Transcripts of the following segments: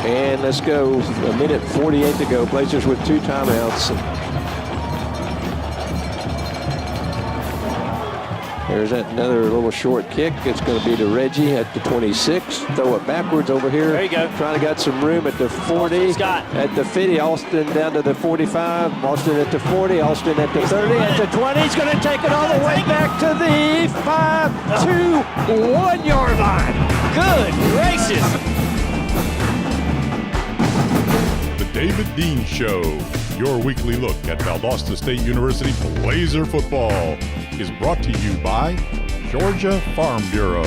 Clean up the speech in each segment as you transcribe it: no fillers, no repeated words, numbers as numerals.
And let's go. A minute 48 to go. Blazers with 2 timeouts. There's another little short kick. It's going to be to Reggie at the 26. Throw it backwards over here. There you go. Trying to get some room at the 40. Scott. At the 50. Alston down to the 45. Alston at the 40. Alston at the 30. At the 20. He's going to take it all the way back to the 5 to 1 yard line. Good gracious. The David Dean Show, your weekly look at Valdosta State University Blazer football, is brought to you by Georgia Farm Bureau.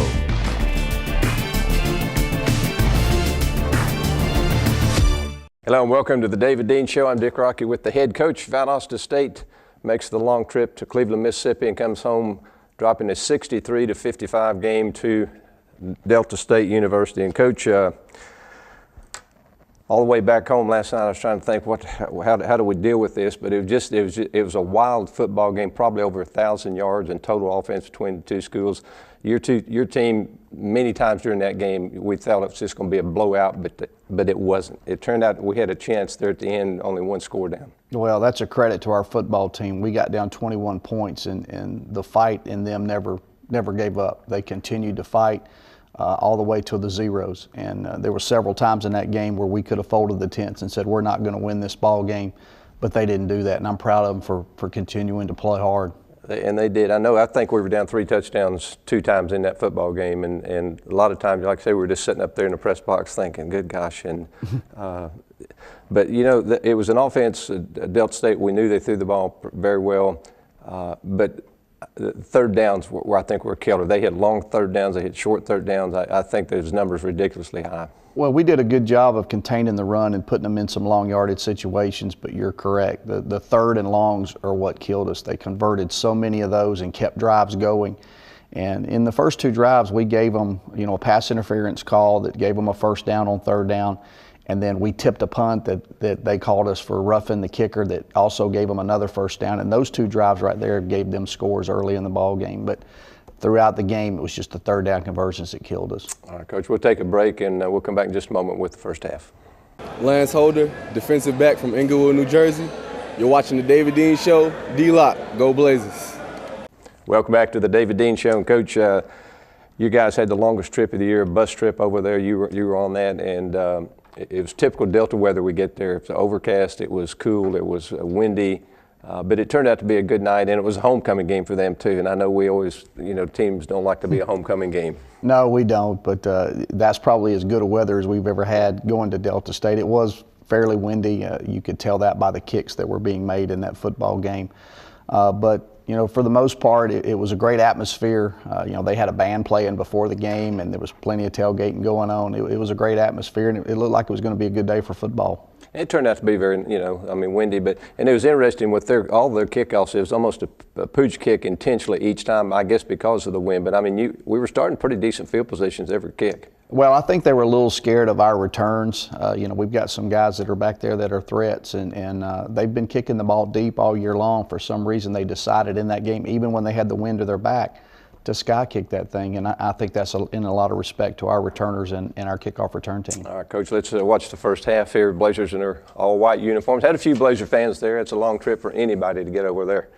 Hello and welcome to the David Dean Show. I'm Dick Rocky with the head coach. Valdosta State makes the long trip to Cleveland, Mississippi and comes home dropping a 63-55 game to Delta State University. And Coach, all the way back home last night, I was trying to think how do we deal with this, but it was a wild football game, probably over 1,000 yards in total offense between the two schools. Your team, many times during that game, we thought it was just going to be a blowout, but it wasn't. It turned out we had a chance there at the end, only one score down. Well, that's a credit to our football team. We got down 21 points, and the fight in them never gave up. They continued to fight all the way to the zeros. And there were several times in that game where we could have folded the tents and said, we're not going to win this ball game, but they didn't do that. And I'm proud of them for continuing to play hard. And they did. I think we were down 3 touchdowns 2 times in that football game. And a lot of times, like I say, we were just sitting up there in the press box thinking, good gosh. And but, you know, it was an offense, Delta State, we knew they threw the ball very well. But third downs were I think were killer. They had long third downs, they had short third downs. I think those numbers ridiculously high. Well, we did a good job of containing the run and putting them in some long yardage situations, but you're correct. The third and longs are what killed us. They converted so many of those and kept drives going. And in the first 2 drives, we gave them, a pass interference call that gave them a first down on third down. And then we tipped a punt that they called us for roughing the kicker that also gave them another first down. And those 2 drives right there gave them scores early in the ball game. But throughout the game, it was just the third down conversions that killed us. All right, Coach, we'll take a break and we'll come back in just a moment with the first half. Lance Holder, defensive back from Inglewood, New Jersey. You're watching the David Dean Show. D-Lock, go Blazers. Welcome back to the David Dean Show. And Coach, you guys had the longest trip of the year, a bus trip over there. You were on that, and it was typical Delta weather we get there. It was overcast, it was cool, it was windy, but it turned out to be a good night, and it was a homecoming game for them too. And I know we always, teams don't like to be a homecoming game. No, we don't, but that's probably as good a weather as we've ever had going to Delta State. It was fairly windy. You could tell that by the kicks that were being made in that football game. But for the most part, it was a great atmosphere. They had a band playing before the game, and there was plenty of tailgating going on. It was a great atmosphere, and it looked like it was going to be a good day for football. It turned out to be very, windy, and it was interesting with all their kickoffs. It was almost a pooch kick intentionally each time, I guess because of the wind. But we were starting pretty decent field positions every kick. Well, I think they were a little scared of our returns. We've got some guys that are back there that are threats, and they've been kicking the ball deep all year long. For some reason, they decided in that game, even when they had the wind to their back, to sky kick that thing. And I think that's in a lot of respect to our returners and our kickoff return team. All right, Coach, let's watch the first half here. Blazers in their all-white uniforms. Had a few Blazer fans there. It's a long trip for anybody to get over there.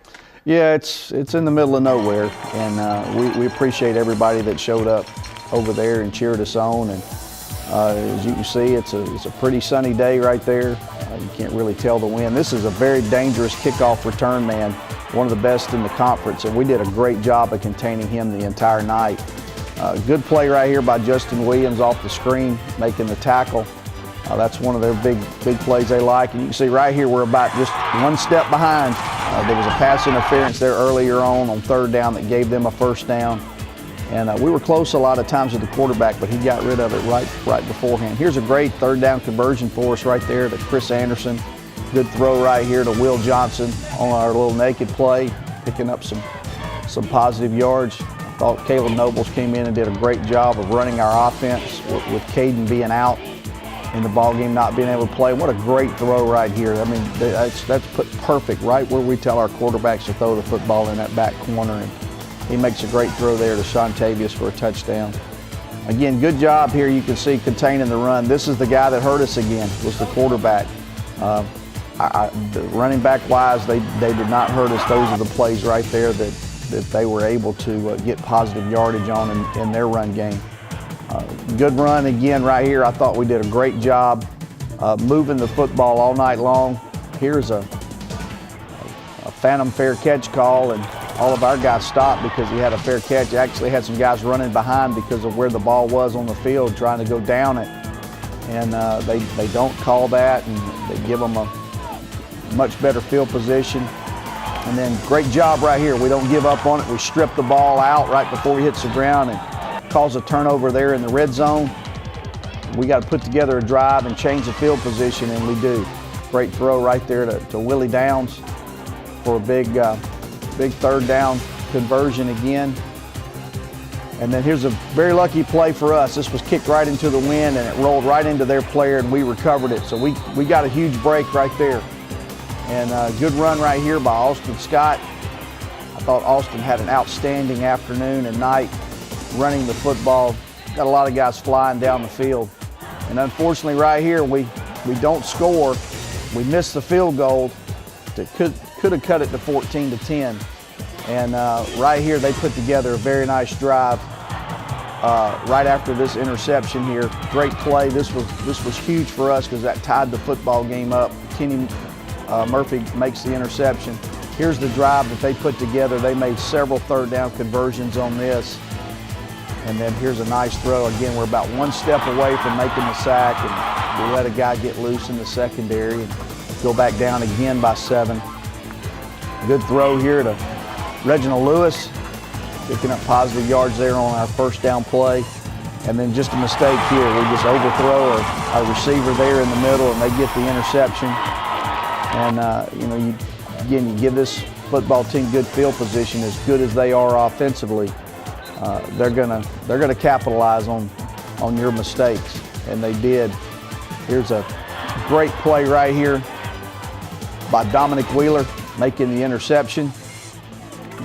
Yeah, it's in the middle of nowhere, and we appreciate everybody that showed up over there and cheered us on. And as you can see, it's a pretty sunny day right there. You can't really tell the wind. This is a very dangerous kickoff return man, one of the best in the conference, and we did a great job of containing him the entire night. Good play right here by Justin Williams off the screen, making the tackle. That's one of their big plays they like. And you can see right here we're about just one step behind. There was a pass interference there earlier on third down that gave them a first down. And we were close a lot of times with the quarterback, but he got rid of it right beforehand. Here's a great third down conversion for us right there to Chris Anderson. Good throw right here to Will Johnson on our little naked play, picking up some positive yards. I thought Caleb Nobles came in and did a great job of running our offense with Caden being out in the ball game, not being able to play. What a great throw right here. That's put perfect right where we tell our quarterbacks to throw the football in that back corner. And he makes a great throw there to Sean Tavius for a touchdown. Again, good job here. You can see containing the run. This is the guy that hurt us again, was the quarterback. The running back wise, they did not hurt us. Those are the plays right there that they were able to get positive yardage on in their run game. Good run again right here. I thought we did a great job moving the football all night long. Here's a phantom fair catch call, and all of our guys stopped because he had a fair catch. Actually had some guys running behind because of where the ball was on the field trying to go down it. And they don't call that, and they give them a much better field position. And then great job right here. We don't give up on it. We strip the ball out right before he hits the ground and cause a turnover there in the red zone. We got to put together a drive and change the field position, and we do. Great throw right there to Willie Downs for a big third down conversion again. And then here's a very lucky play for us. This was kicked right into the wind, and it rolled right into their player, and we recovered it. So we got a huge break right there. And a good run right here by Austin Scott. I thought Austin had an outstanding afternoon and night running the football. Got a lot of guys flying down the field. And unfortunately right here, we don't score. We missed the field goal. Could have cut it to 14-10. And right here, they put together a very nice drive right after this interception here. Great play. This was huge for us because that tied the football game up. Kenny Murphy makes the interception. Here's the drive that they put together. They made several third down conversions on this. And then here's a nice throw. Again, we're about one step away from making the sack, and we let a guy get loose in the secondary and go back down again by 7. Good throw here to Reginald Lewis, picking up positive yards there on our first down play. And then just a mistake here. We just overthrow our receiver there in the middle, and they get the interception. And you give this football team good field position. As good as they are offensively, they're gonna capitalize on your mistakes, and they did. Here's a great play right here by Dominic Wheeler, making the interception,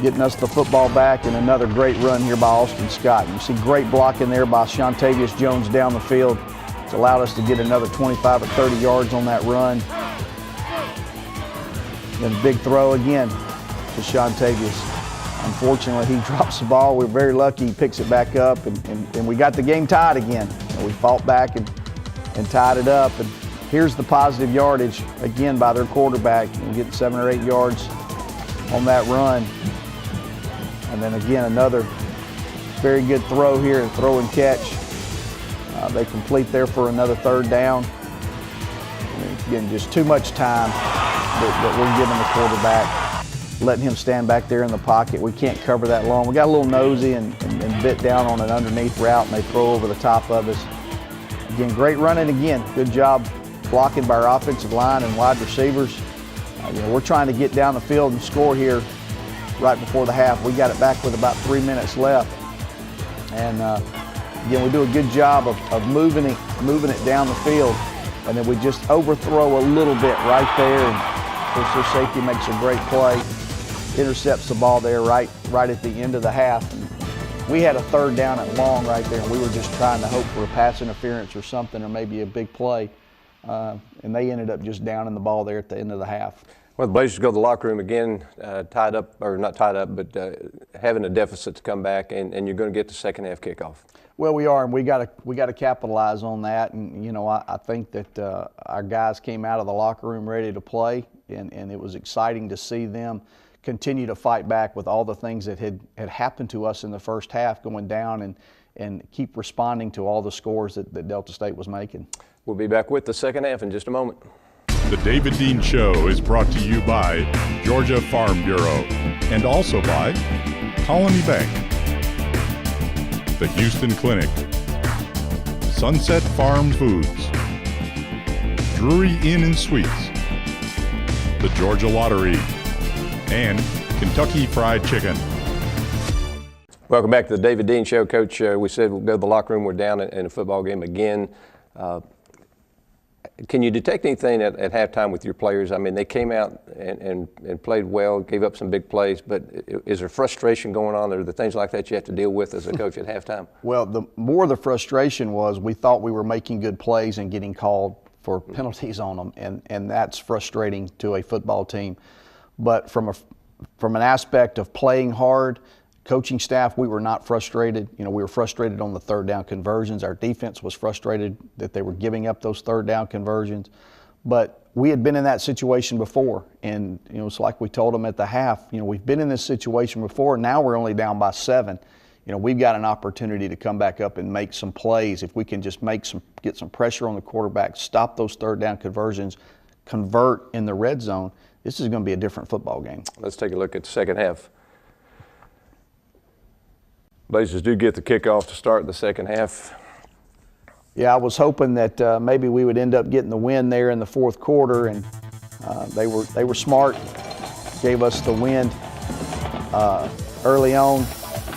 getting us the football back, and another great run here by Austin Scott. You see great blocking there by Shontavious Jones down the field. It's allowed us to get another 25 or 30 yards on that run. Then a big throw again to Shontavious. Unfortunately, he drops the ball. We're very lucky he picks it back up, and we got the game tied again. And we fought back and tied it up. And here's the positive yardage, again, by their quarterback. And getting 7 or 8 yards on that run. And then again, another very good throw here, and throw and catch. They complete there for another third down. And again, just too much time that we're giving the quarterback, letting him stand back there in the pocket. We can't cover that long. We got a little nosy and bit down on an underneath route, and they throw over the top of us. Again, great running again. Good job blocking by our offensive line and wide receivers. We're trying to get down the field and score here right before the half. We got it back with about 3 minutes left. And again, we do a good job of moving it down the field. And then we just overthrow a little bit right there. And of course, their safety makes a great play, intercepts the ball there right at the end of the half. And we had a third down and long right there, and we were just trying to hope for a pass interference or something, or maybe a big play. And they ended up just downing the ball there at the end of the half. Well, the Blazers go to the locker room again, tied up, or not tied up, but having a deficit to come back, and you're going to get the second half kickoff. Well, we are, and we got to capitalize on that. And I think that our guys came out of the locker room ready to play, and it was exciting to see them continue to fight back with all the things that had happened to us in the first half, going down and keep responding to all the scores that Delta State was making. We'll be back with the second half in just a moment. The David Dean Show is brought to you by Georgia Farm Bureau and also by Colony Bank, the Houston Clinic, Sunset Farm Foods, Drury Inn and Suites, the Georgia Lottery, and Kentucky Fried Chicken. Welcome back to the David Dean Show. Coach, we said we'll go to the locker room. We're down in a football game again. Can you detect anything at halftime with your players? I mean, they came out and played well, gave up some big plays, but is there frustration going on? Are there things like that you have to deal with as a coach at halftime? Well, the frustration was we thought we were making good plays and getting called for penalties on them, and that's frustrating to a football team. But from an aspect of playing hard, coaching staff, we were not frustrated. We were frustrated on the third down conversions. Our defense was frustrated that they were giving up those third down conversions. But we had been in that situation before, and it's like we told them at the half. We've been in this situation before. Now we're only down by 7. We've got an opportunity to come back up and make some plays. If we can just get some pressure on the quarterback, stop those third down conversions, convert in the red zone, this is going to be a different football game. Let's take a look at the second half. Blazers do get the kickoff to start the second half. Yeah, I was hoping that maybe we would end up getting the win there in the fourth quarter, and they were smart, gave us the win early on.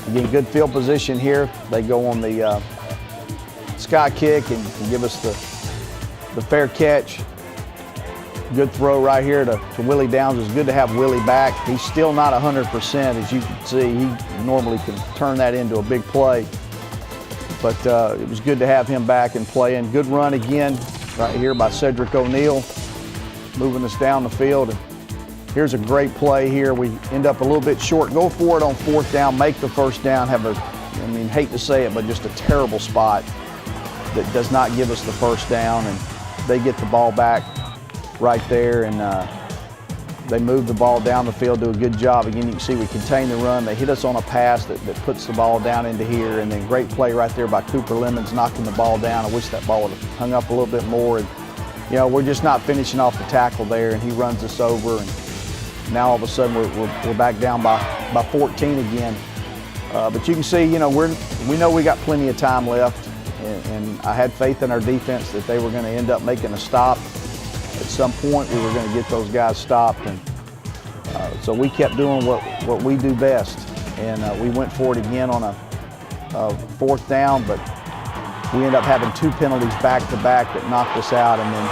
Again, good field position here. They go on the sky kick and give us the fair catch. Good throw right here to Willie Downs. It's good to have Willie back. He's still not 100%, as you can see. He normally can turn that into a big play. But it was good to have him back and playing. Good run again right here by Cedric O'Neal, moving us down the field. And here's a great play here. We end up a little bit short. Go for it on fourth down, make the first down, hate to say it, but just a terrible spot that does not give us the first down. And they get the ball back right there, and they move the ball down the field, do a good job. Again, you can see we contain the run. They hit us on a pass that puts the ball down into here, and then great play right there by Cooper Lemons knocking the ball down. I wish that ball would have hung up a little bit more. And we're just not finishing off the tackle there, and he runs us over, and now all of a sudden we're back down by 14 again. But you can see, we know we got plenty of time left, and I had faith in our defense that they were going to end up making a stop. At some point, we were going to get those guys stopped, and so we kept doing what we do best, and we went for it again on a fourth down, but we ended up having 2 penalties back-to-back that knocked us out, and then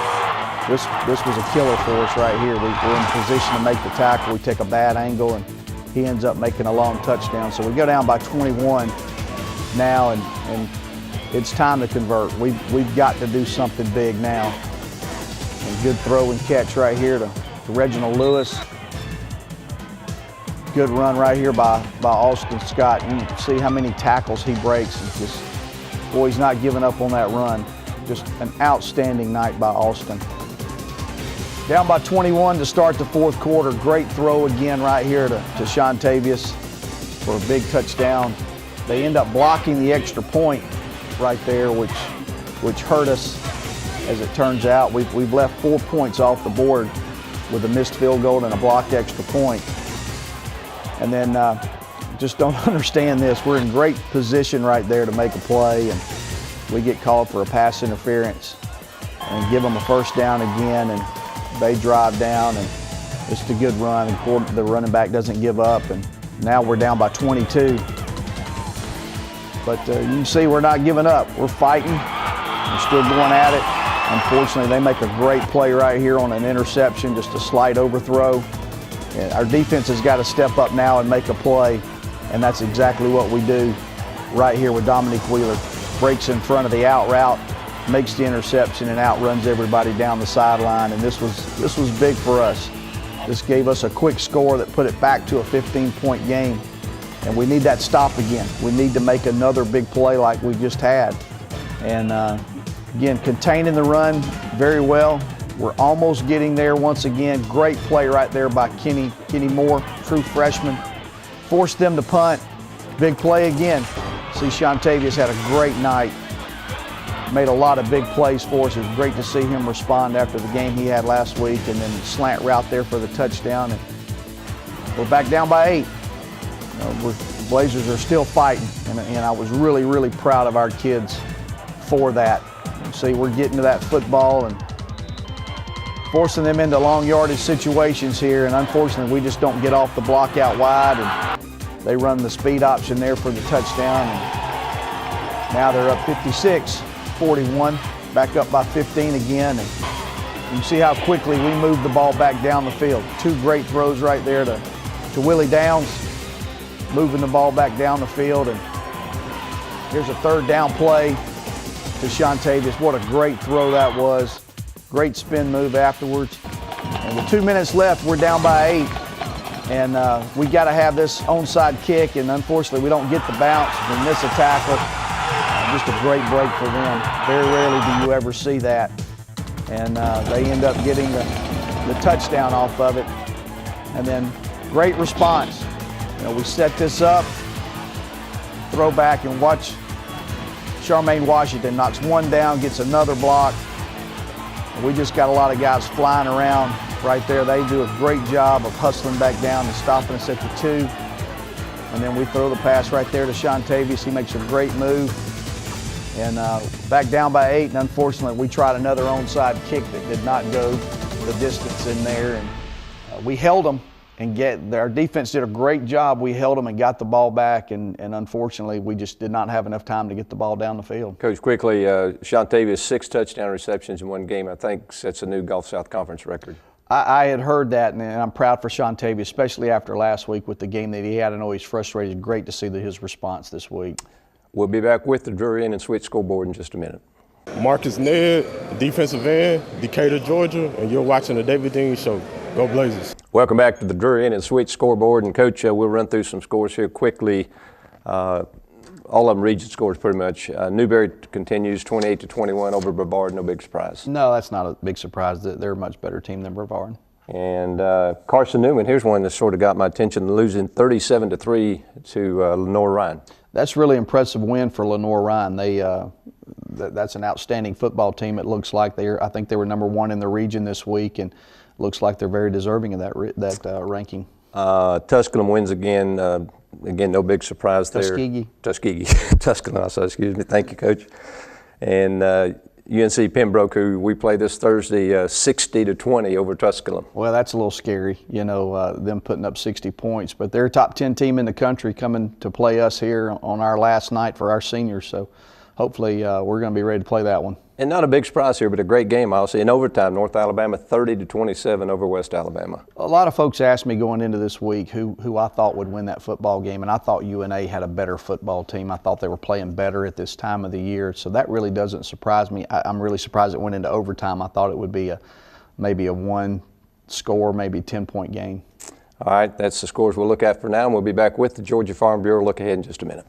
this was a killer for us right here. We're in position to make the tackle. We take a bad angle, and he ends up making a long touchdown. So we go down by 21 now, and it's time to convert. We've got to do something big now. And good throw and catch right here to Reginald Lewis. Good run right here by Austin Scott. You can see how many tackles he breaks. He's not giving up on that run. Just an outstanding night by Austin. Down by 21 to start the fourth quarter. Great throw again right here to Shontavious for a big touchdown. They end up blocking the extra point right there, which hurt us. As it turns out, we've left 4 points off the board with a missed field goal and a blocked extra point. And then just don't understand this. We're in great position right there to make a play, and we get called for a pass interference and give them a first down again, and they drive down, and it's a good run, and the running back doesn't give up, and now we're down by 22. But you can see we're not giving up. We're fighting. We're still going at it. Unfortunately, they make a great play right here on an interception, just a slight overthrow. And our defense has got to step up now and make a play, and that's exactly what we do right here with Dominique Wheeler. Breaks in front of the out route, makes the interception, and outruns everybody down the sideline, and this was big for us. This gave us a quick score that put it back to a 15-point game, and we need that stop again. We need to make another big play like we just had. And again, containing the run very well. We're almost getting there once again. Great play right there by Kenny Moore, true freshman. Forced them to punt. Big play again. See, Shontavious had a great night. Made a lot of big plays for us. It was great to see him respond after the game he had last week, and then slant route there for the touchdown. And we're back down by 8. The Blazers are still fighting, and I was really, really proud of our kids for that. See, we're getting to that football and forcing them into long yardage situations here, and unfortunately we just don't get off the block out wide, and they run the speed option there for the touchdown, and now they're up 56-41, back up by 15 again, and You see how quickly we moved the ball back down the field. 2 great throws right there to Willie Downs, moving the ball back down the field. And here's a 3rd down play to Shontavious. What a great throw that was. Great spin move afterwards. And with 2 minutes left, we're down by 8. And we got to have this onside kick, and unfortunately we don't get the bounce. We miss a tackle. Just a great break for them. Very rarely do you ever see that. And they end up getting the touchdown off of it. And then great response. You know, we set this up, throw back, and watch Charmaine Washington knocks one down, gets another block. And we just got a lot of guys flying around right there. They do a great job of hustling back down and stopping us at the 2. And then we throw the pass right there to Shontavious. He makes a great move. And back down by 8, and unfortunately we tried another onside kick that did not go the distance in there. And we held them, and our defense did a great job. We held them and got the ball back, and unfortunately we just did not have enough time to get the ball down the field. Coach, quickly, Shontavious 6 touchdown receptions in one game, I think sets a new Gulf South Conference record. I had heard that, and I'm proud for Shontavious, especially after last week with the game that he had. I know he's frustrated. Great to see his response this week. We'll be back with the Drury End and Switch scoreboard in just a minute. Marcus Ned, defensive end, Decatur, Georgia, and you're watching the David Dean Show. Go Blazers. Welcome back to the Drury End and Switch scoreboard. And Coach, we'll run through some scores here quickly. All of them region scores pretty much. Newberry continues 28-21 over Brevard. No big surprise. No, that's not a big surprise. They're a much better team than Brevard. And Carson Newman, here's one that sort of got my attention, losing 37-3 to Lenore Ryan. That's a really impressive win for Lenore Ryan. That's an outstanding football team. It looks like I think they were number 1 in the region this week, and looks like they're very deserving of that ranking. Tusculum wins again. Again, no big surprise there. Tuskegee. Tusculum, excuse me. Thank you, Coach. And UNC Pembroke, who we play this Thursday, 60-20 over Tusculum. Well, that's a little scary, them putting up 60 points. But they're a top 10 team in the country coming to play us here on our last night for our seniors. So hopefully we're going to be ready to play that one. And not a big surprise here, but a great game, I'll say. In overtime, North Alabama 30-27 over West Alabama. A lot of folks asked me going into this week who I thought would win that football game, and I thought UNA had a better football team. I thought they were playing better at this time of the year, so that really doesn't surprise me. I'm really surprised it went into overtime. I thought it would be maybe a 1-score, maybe 10-point game. All right, that's the scores we'll look at for now, and we'll be back with the Georgia Farm Bureau look ahead in just a minute.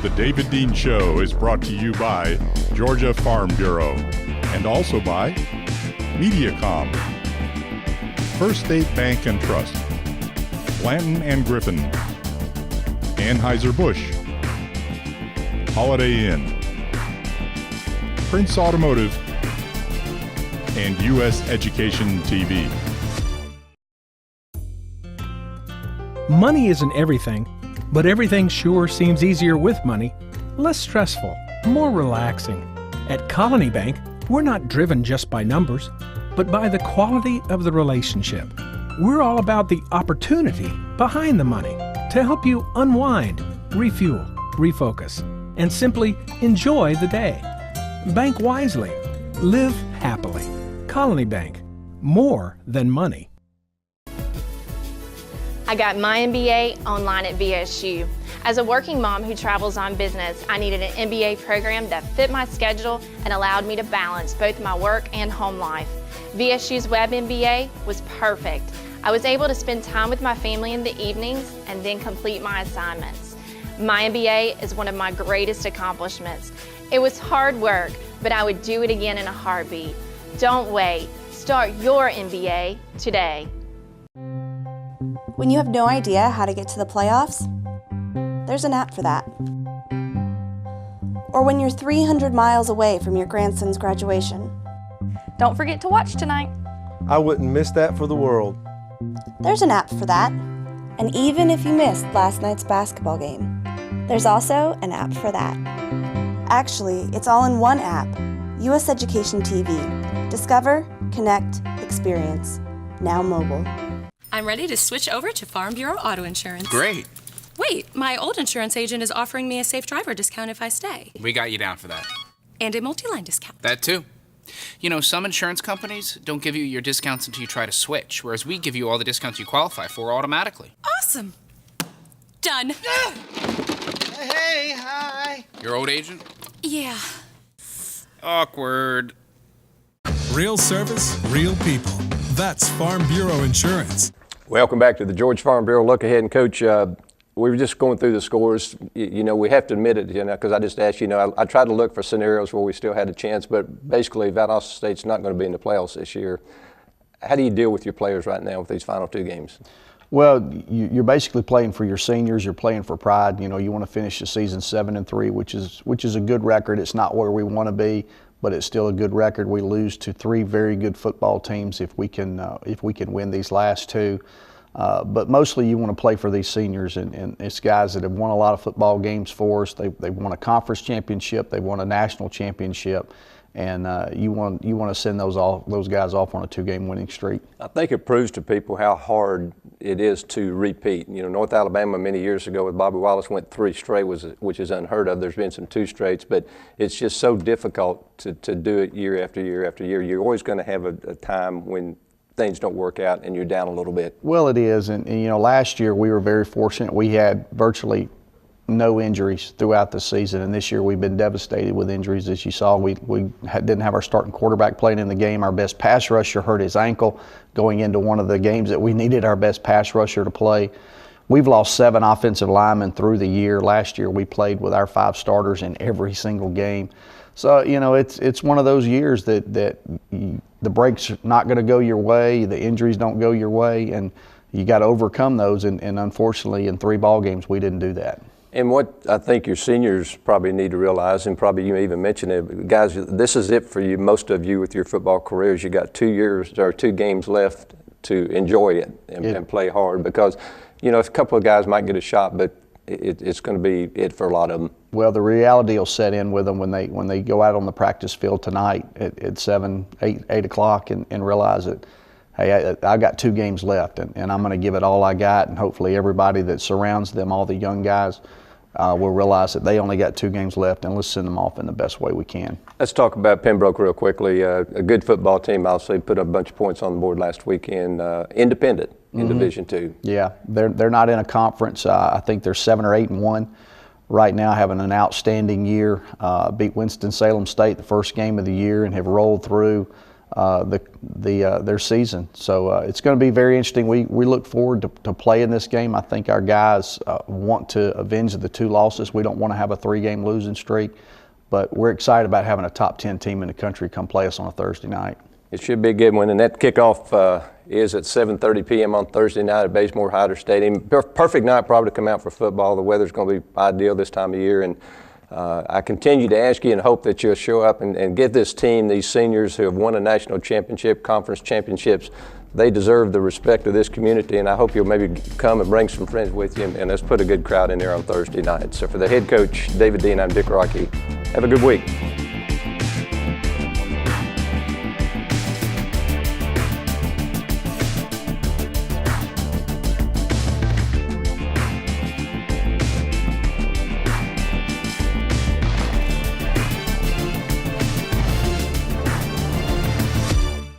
The David Dean Show is brought to you by Georgia Farm Bureau and also by Mediacom, First State Bank and Trust, Blanton and Griffin, Anheuser-Busch, Holiday Inn, Prince Automotive, and U.S. Education TV. Money isn't everything, but everything sure seems easier with money, less stressful, more relaxing. At Colony Bank, we're not driven just by numbers, but by the quality of the relationship. We're all about the opportunity behind the money to help you unwind, refuel, refocus, and simply enjoy the day. Bank wisely. Live happily. Colony Bank. More than money. I got my MBA online at VSU. As a working mom who travels on business, I needed an MBA program that fit my schedule and allowed me to balance both my work and home life. VSU's Web MBA was perfect. I was able to spend time with my family in the evenings and then complete my assignments. My MBA is one of my greatest accomplishments. It was hard work, but I would do it again in a heartbeat. Don't wait. Start your MBA today. When you have no idea how to get to the playoffs, there's an app for that. Or when you're 300 miles away from your grandson's graduation. Don't forget to watch tonight. I wouldn't miss that for the world. There's an app for that. And even if you missed last night's basketball game, there's also an app for that. Actually, it's all in one app, U.S. Education TV. Discover, connect, experience. Now mobile. I'm ready to switch over to Farm Bureau Auto Insurance. Great. Wait, my old insurance agent is offering me a safe driver discount if I stay. We got you down for that. And a multi-line discount. That too. You know, some insurance companies don't give you your discounts until you try to switch, whereas we give you all the discounts you qualify for automatically. Awesome. Done. Hey, hi. Your old agent? Yeah. Awkward. Real service, real people. That's Farm Bureau Insurance. Welcome back to the Georgia Farm Bureau Look Ahead. And Coach, we were just going through the scores. You know, we have to admit it, because I just asked, I tried to look for scenarios where we still had a chance, but basically Valdosta State's not going to be in the playoffs this year. How do you deal with your players right now with these final 2 games? Well, you're basically playing for your seniors. You're playing for pride. You know, you want to finish the season 7-3, which is a good record. It's not where we want to be, but it's still a good record. We lose to 3 very good football teams if we can win these last 2. But mostly you want to play for these seniors, and it's guys that have won a lot of football games for us. They've won a conference championship. They've won a national championship. And you want to send those guys off on a 2-game winning streak. I think it proves to people how hard it is to repeat. You know, North Alabama many years ago with Bobby Wallace went 3 straight, which is unheard of. There's been some 2 straights, but it's just so difficult to do it year after year after year. You're always going to have a time when things don't work out and you're down a little bit. Well, it is, and last year we were very fortunate. We had virtually no injuries throughout the season, and this year we've been devastated with injuries. As you saw, we didn't have our starting quarterback playing in the game. Our best pass rusher hurt his ankle going into one of the games that we needed our best pass rusher to play. We've lost 7 offensive linemen through the year. Last year we played with our 5 starters in every single game. So, it's one of those years that the break's not going to go your way, the injuries don't go your way, and you got to overcome those, and unfortunately in 3 ball games we didn't do that. And what I think your seniors probably need to realize, and probably you even mentioned it, guys, this is it for you, most of you with your football careers. You got 2 years or 2 games left to enjoy it and play hard, because, a couple of guys might get a shot, but it's going to be it for a lot of them. Well, the reality will set in with them when they go out on the practice field tonight at 7, 8 o'clock and realize that, hey, I got 2 games left, and I'm going to give it all I got, and hopefully everybody that surrounds them, all the young guys, will realize that they only got 2 games left, and let's send them off in the best way we can. Let's talk about Pembroke real quickly. A good football team, I'll say, put up a bunch of points on the board last weekend. Independent in Division II. Yeah, they're not in a conference. I think they're 7 or 8-1 right now, having an outstanding year. Beat Winston-Salem State the first game of the year and have rolled through their season. So it's going to be very interesting. We look forward to playing this game. I think our guys want to avenge the 2 losses. We don't want to have a 3-game losing streak, but we're excited about having a top 10 team in the country come play us on a Thursday night. It should be a good one, and that kickoff is at 7:30 p.m. on Thursday night at Bazemore Hyder Stadium. Perfect night probably to come out for football. The weather's going to be ideal this time of year, and I continue to ask you and hope that you'll show up and give this team, these seniors who have won a national championship, conference championships, they deserve the respect of this community, and I hope you'll maybe come and bring some friends with you, and let's put a good crowd in there on Thursday night. So for the head coach, David Dean, I'm Dick Rocky. Have a good week.